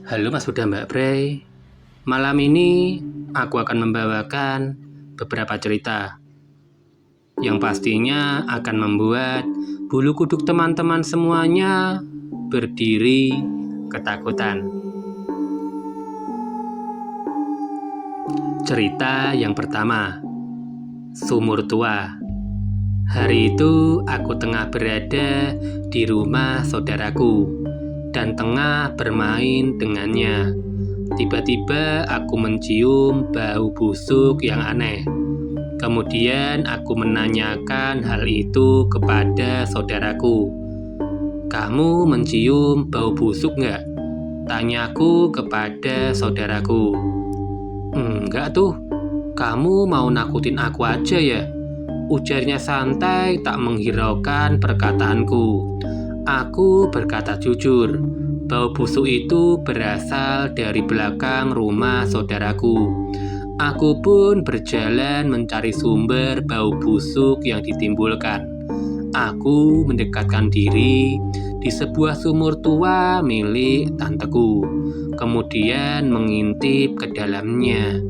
Halo Mas Huda Mbak Bray. Malam ini aku akan membawakan beberapa cerita yang pastinya akan membuat bulu kuduk teman-teman semuanya berdiri ketakutan. Cerita yang pertama, Sumur Tua. Hari itu aku tengah berada di rumah saudaraku dan tengah bermain dengannya. Tiba-tiba aku mencium bau busuk yang aneh. Kemudian aku menanyakan hal itu kepada saudaraku. "Kamu mencium bau busuk nggak?" tanyaku kepada saudaraku. "Enggak tuh, kamu mau nakutin aku aja ya?" ujarnya santai tak menghiraukan perkataanku. Aku berkata jujur, bau busuk itu berasal dari belakang rumah saudaraku. Aku pun berjalan mencari sumber bau busuk yang ditimbulkan. Aku mendekatkan diri di sebuah sumur tua milik tanteku, kemudian mengintip ke dalamnya.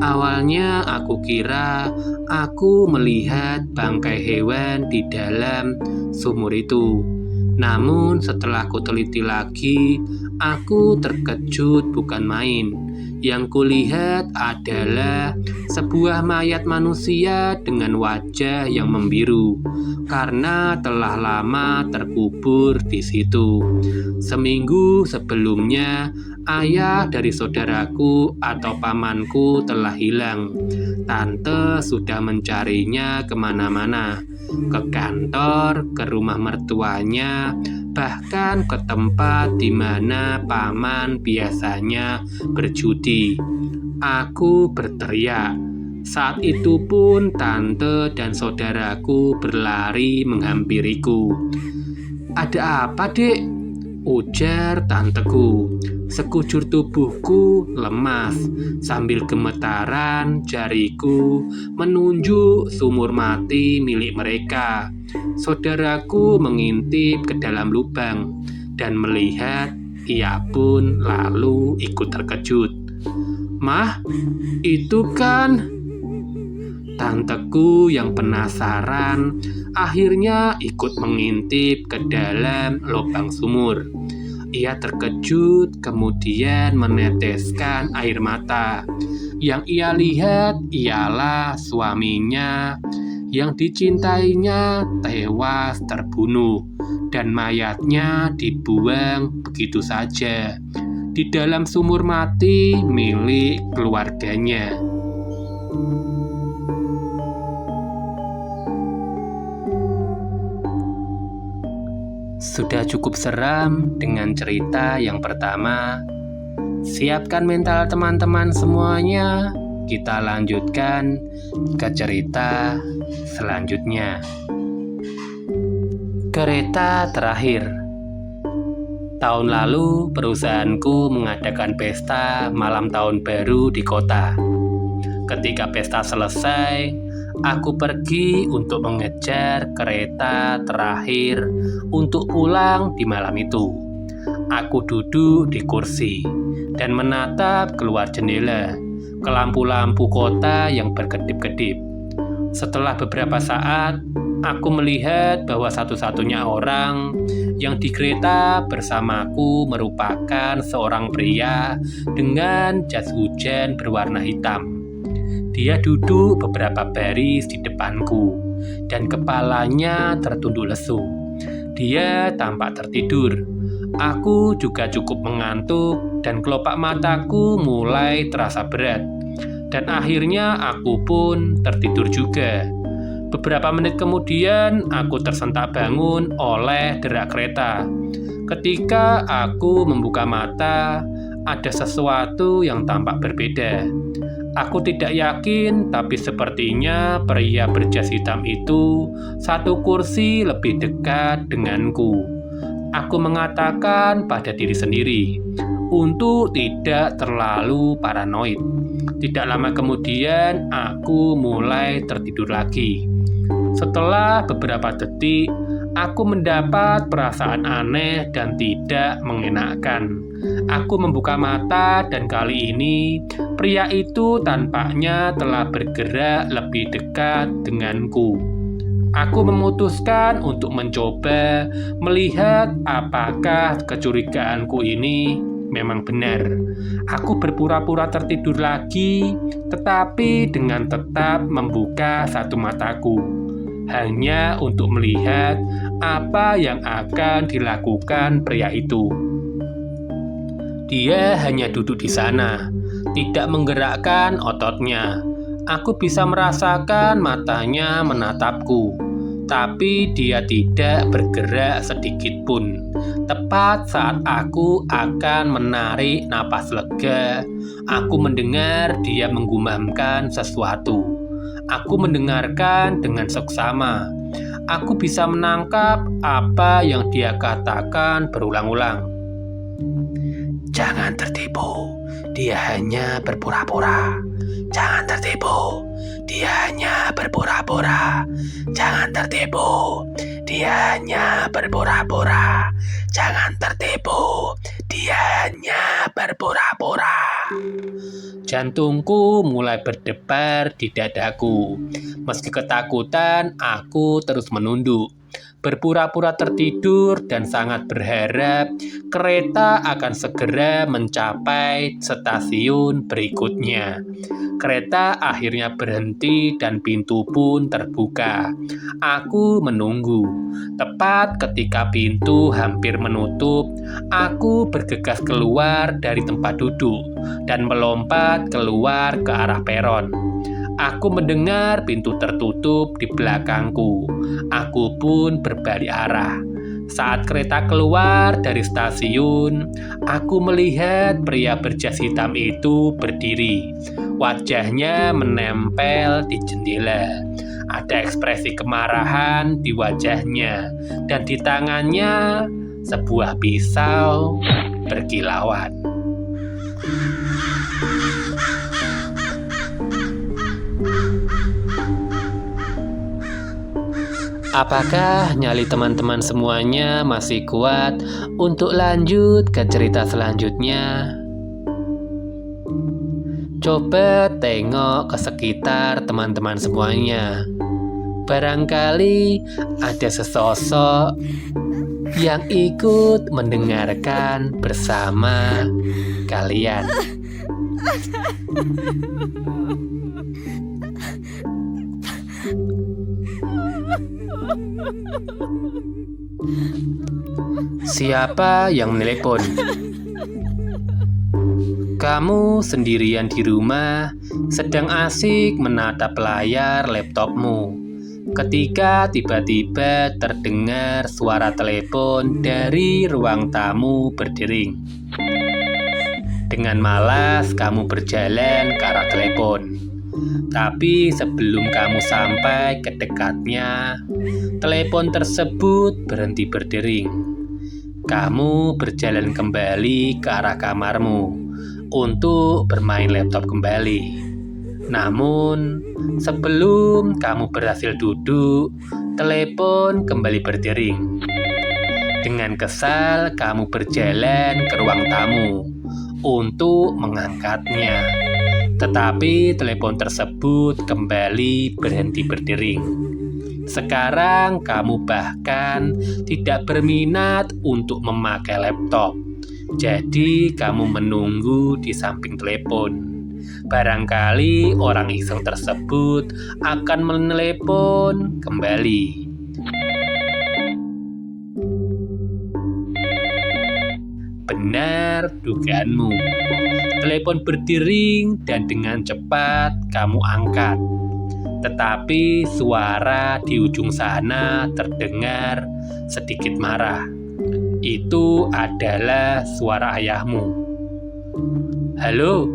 Awalnya aku kira aku melihat bangkai hewan di dalam sumur itu. Namun setelah aku teliti lagi, aku terkejut bukan main. Yang kulihat adalah sebuah mayat manusia dengan wajah yang membiru karena telah lama terkubur di situ. Seminggu sebelumnya, ayah dari saudaraku atau pamanku telah hilang. Tante sudah mencarinya kemana-mana, ke kantor, ke rumah mertuanya, bahkan ke tempat di mana paman biasanya berjudi. Aku berteriak. Saat itu pun tante dan saudaraku berlari menghampiriku. "Ada apa, Dek?" ujar tanteku. Sekujur tubuhku lemas, sambil gemetaran jariku menunjuk sumur mati milik mereka. Saudaraku mengintip ke dalam lubang dan melihat, ia pun lalu ikut terkejut. "Mah, itu kan..." Tanteku yang penasaran akhirnya ikut mengintip ke dalam lubang sumur. Ia terkejut kemudian meneteskan air mata. Yang ia lihat ialah suaminya yang dicintainya tewas terbunuh dan mayatnya dibuang begitu saja di dalam sumur mati milik keluarganya. Sudah cukup seram dengan cerita yang pertama. Siapkan mental teman-teman semuanya. Kita lanjutkan ke cerita selanjutnya. Kereta terakhir. Tahun lalu perusahaanku mengadakan pesta malam tahun baru di kota. Ketika pesta selesai, aku pergi untuk mengejar kereta terakhir untuk pulang di malam itu. Aku duduk di kursi dan menatap keluar jendela ke lampu-lampu kota yang berkedip-kedip. Setelah beberapa saat, aku melihat bahwa satu-satunya orang yang di kereta bersamaku merupakan seorang pria dengan jas hujan berwarna hitam. Dia duduk beberapa baris di depanku dan kepalanya tertunduk lesu. Dia tampak tertidur. Aku juga cukup mengantuk dan kelopak mataku mulai terasa berat. Dan akhirnya aku pun tertidur juga. Beberapa menit kemudian aku tersentak bangun oleh derak kereta. Ketika aku membuka mata, ada sesuatu yang tampak berbeda. Aku tidak yakin, tapi sepertinya pria berjas hitam itu satu kursi lebih dekat denganku. Aku mengatakan pada diri sendiri untuk tidak terlalu paranoid. Tidak lama kemudian, aku mulai tertidur lagi. Setelah beberapa detik, Aku mendapat perasaan aneh dan tidak mengenakan. Aku membuka mata dan kali ini pria itu tampaknya telah bergerak lebih dekat denganku. Aku memutuskan untuk mencoba melihat apakah kecurigaanku ini memang benar. Aku berpura-pura tertidur lagi, tetapi dengan tetap membuka satu mataku, hanya untuk melihat apa yang akan dilakukan pria itu. Dia hanya duduk di sana, tidak menggerakkan ototnya. Aku bisa merasakan matanya menatapku, tapi dia tidak bergerak sedikit pun. Tepat saat aku akan menarik napas lega, aku mendengar dia menggumamkan sesuatu. Aku mendengarkan dengan seksama. Aku bisa menangkap apa yang dia katakan berulang-ulang. Jangan tertipu, dia hanya berpura-pura. Jangan tertipu, dia hanya berpura-pura. Jangan tertipu, dia hanya berpura-pura. Jangan tertipu, dia hanya berpura-pura. Jantungku mulai berdebar di dadaku. Meski ketakutan, aku terus menunduk. Berpura-pura tertidur dan sangat berharap kereta akan segera mencapai stasiun berikutnya. Kereta akhirnya berhenti dan pintu pun terbuka. Aku menunggu. Tepat ketika pintu hampir menutup, aku bergegas keluar dari tempat duduk dan melompat keluar ke arah peron. Aku mendengar pintu tertutup di belakangku. Aku pun berbalik arah. Saat kereta keluar dari stasiun, aku melihat pria berjas hitam itu berdiri. Wajahnya menempel di jendela. Ada ekspresi kemarahan di wajahnya, dan di tangannya sebuah pisau berkilauan. Apakah nyali teman-teman semuanya masih kuat untuk lanjut ke cerita selanjutnya? Coba tengok ke sekitar teman-teman semuanya. Barangkali ada sesosok yang ikut mendengarkan bersama kalian. Siapa yang menelepon? Kamu sendirian di rumah, sedang asik menatap layar laptopmu, ketika tiba-tiba terdengar suara telepon dari ruang tamu berdering. Dengan malas kamu berjalan ke arah telepon. Tapi sebelum kamu sampai ke dekatnya, telepon tersebut berhenti berdering. Kamu berjalan kembali ke arah kamarmu untuk bermain laptop kembali. Namun, sebelum kamu berhasil duduk, telepon kembali berdering. Dengan kesal, kamu berjalan ke ruang tamu untuk mengangkatnya. Tetapi telepon tersebut kembali berhenti berdering. Sekarang kamu bahkan tidak berminat untuk memakai laptop. Jadi kamu menunggu di samping telepon. Barangkali orang iseng tersebut akan menelepon kembali. Benar dugaanmu. Telepon berdering dan dengan cepat kamu angkat. Tetapi suara di ujung sana terdengar sedikit marah. Itu adalah suara ayahmu. Halo,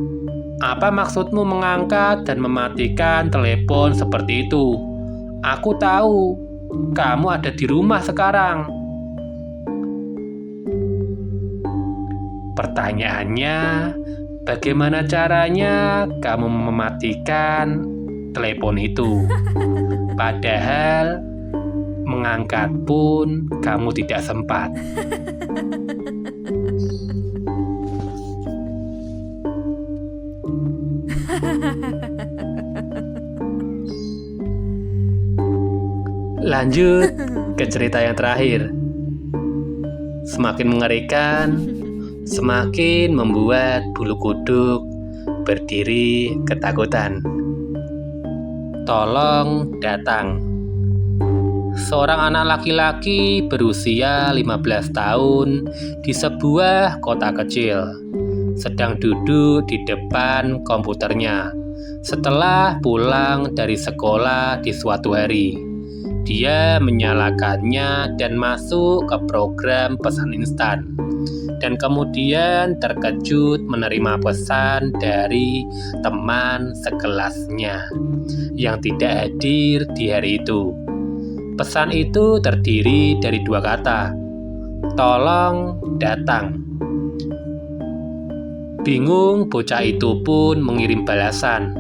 apa maksudmu mengangkat dan mematikan telepon seperti itu? Aku tahu, kamu ada di rumah sekarang. Pertanyaannya, bagaimana caranya kamu mematikan telepon itu? Padahal mengangkat pun kamu tidak sempat. Lanjut ke cerita yang terakhir. Semakin mengerikan, semakin membuat bulu kuduk berdiri ketakutan. Tolong datang. Seorang anak laki-laki berusia 15 tahun di sebuah kota kecil sedang duduk di depan komputernya setelah pulang dari sekolah di suatu hari. Dia menyalakannya dan masuk ke program pesan instan, dan kemudian terkejut menerima pesan dari teman sekelasnya yang tidak hadir di hari itu. Pesan itu terdiri dari 2 kata, tolong datang. Bingung, bocah itu pun mengirim balasan,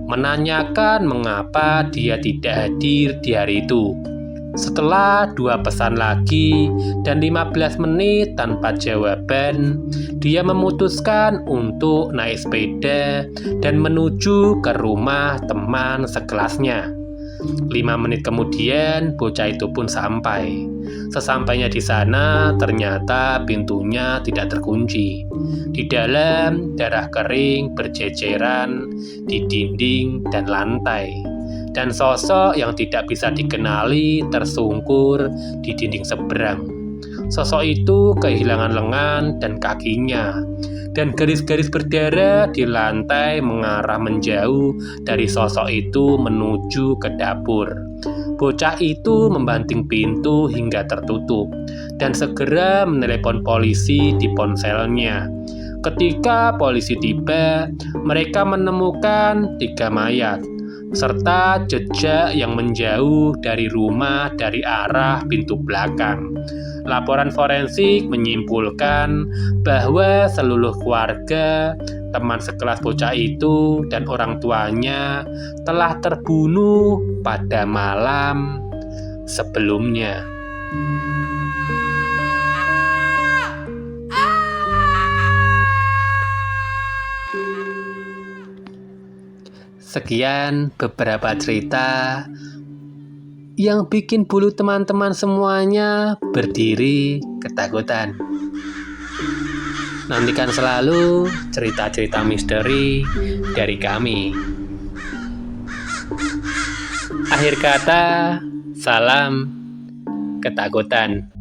menanyakan mengapa dia tidak hadir di hari itu. Setelah 2 pesan lagi dan 15 menit tanpa jawaban, dia memutuskan untuk naik sepeda dan menuju ke rumah teman sekelasnya. 5 menit kemudian, bocah itu pun sampai. Sesampainya di sana, ternyata pintunya tidak terkunci. Di dalam, darah kering berjeceran di dinding dan lantai. Dan sosok yang tidak bisa dikenali tersungkur di dinding seberang. Sosok itu kehilangan lengan dan kakinya, dan garis-garis berdarah di lantai mengarah menjauh dari sosok itu menuju ke dapur. Bocah itu membanting pintu hingga tertutup dan segera menelepon polisi di ponselnya. Ketika polisi tiba, mereka menemukan 3 mayat serta jejak yang menjauh dari rumah dari arah pintu belakang. Laporan forensik menyimpulkan bahwa seluruh keluarga, teman sekelas bocah itu, dan orang tuanya telah terbunuh pada malam sebelumnya. Sekian beberapa cerita yang bikin bulu teman-teman semuanya berdiri ketakutan. Nantikan selalu cerita-cerita misteri dari kami. Akhir kata, salam ketakutan.